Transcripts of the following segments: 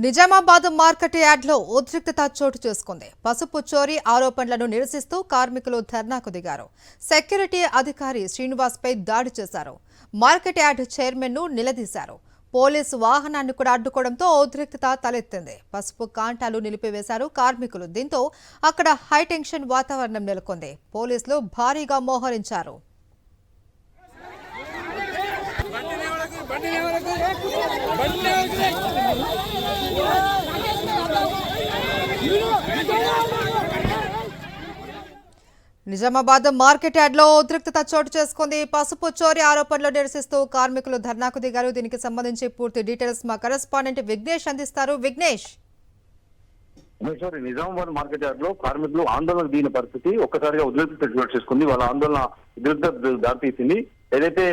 Nizamabad market యార్డ్లో ఉద్రిక్తత చోటు చేసుకుంది. పసుపు చోరీ ఆరోపణలను నిరసిస్తూ కార్మికులు ధర్నాకు దిగారు. సెక్యూరిటీ అధికారి శ్రీనివాస్పై దాడి చేశారు. మార్కెట్ యార్డ్ చైర్మన్ను నిలదీశారు. పోలీసు వాహనాన్ని కూడా అడ్డుకోవడంతో ఉద్రిక్తత తలెత్తింది. పసుపు కాంటాలు నిలిపివేశారు కార్మికులు. దీంతో అక్కడ హైటెన్షన్ వాతావరణం నెలకొంది. పోలీసులు భారీగా మోహరించారు. నిజామాబాద్ మార్కెట్ యార్డ్లో ఉద్రిక్తత చోటు చేసుకుంది. పసుపు చోరీ ఆరోపణలు నిరసిస్తూ కార్మికులు ధర్నాకు దిగారు. దీనికి సంబంధించి పూర్తి డీటెయిల్స్ మా కరెస్పాండెంట్ విఘ్నేష్ అందిస్తారు. విఘ్నేష్, నిజామాబాద్ మార్కెట్ యార్డ్ లో కార్మికులు ఆందోళనకు దిగిన పరిస్థితి ఒక్కసారిగా ఉద్రిక్తత చోటు చేసుకుంది. వాళ్ళ ఆందోళన ఉద్రిక్తత దారితీసింది. ఏదైతే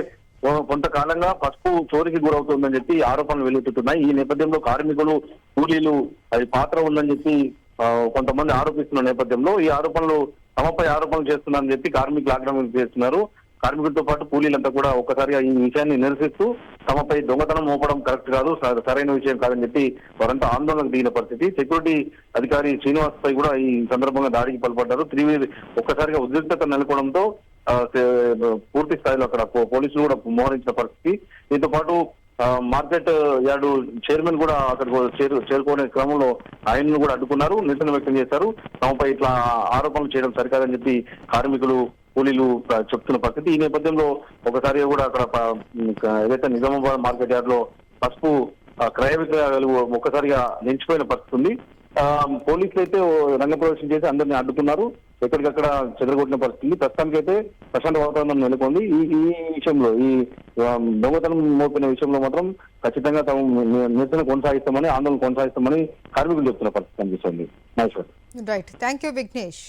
కొంతకాలంగా పసుపు చోరీకి గురవుతుందని చెప్పి ఆరోపణలు వెలువెత్తుతున్నాయి. ఈ నేపథ్యంలో కార్మికులు కూలీలు అది పాత్ర ఉందని చెప్పి కొంతమంది ఆరోపిస్తున్న నేపథ్యంలో ఈ ఆరోపణలు తమపై ఆరోపణలు చేస్తున్నారని చెప్పి కార్మికులు ఆగ్రహం చేస్తున్నారు. కార్మికులతో పాటు కూలీలంతా కూడా ఒక్కసారిగా ఈ విషయాన్ని నిరసిస్తూ తమపై దొంగతనం మోపడం కరెక్ట్ కాదు, సరైన విషయం కాదని చెప్పి వారంతా ఆందోళనకు దిగిన పరిస్థితి. సెక్యూరిటీ అధికారి శ్రీనివాస్ పై కూడా ఈ సందర్భంగా దాడికి పాల్పడ్డారు. ఒక్కసారిగా ఉద్రిక్తత నెలకొనడంతో పూర్తి స్థాయిలో అక్కడ పోలీసులు కూడా మోహరించిన పరిస్థితి. దీంతో పాటు మార్కెట్ యార్డు చైర్మన్ కూడా అక్కడికి చేరుకునే క్రమంలో ఆయనను కూడా అడ్డుకున్నారు, నిరసన వ్యక్తం చేశారు. తమపై ఇట్లా ఆరోపణలు చేయడం సరికాదని చెప్పి కార్మికులు కూలీలు చెప్తున్న పరిస్థితి. ఈ నేపథ్యంలో ఒకసారిగా కూడా అక్కడ ఏదైతే నిజామాబాద్ మార్కెట్ యార్డ్ లో పసుపు క్రయ విక్రయాలు ఒక్కసారిగా నిలిచిపోయిన పరిస్థితి ఉంది. పోలీసులు అయితే రంగప్రవేశం చేసి అందరినీ అడ్డుకున్నారు, ఎక్కడికక్కడ చెదరగొట్టిన పరిస్థితి. ప్రస్తుతానికైతే ప్రశాంత వాతావరణం నెలకొంది. ఈ విషయంలో ఈ దొంగతనం మోపిన విషయంలో మాత్రం ఖచ్చితంగా తాము నిరసన కొనసాగిస్తామని, ఆందోళన కొనసాగిస్తామని కార్మికులు చెప్తున్న పరిస్థితి కనిపిస్తుంది. Right, thank you Vignesh.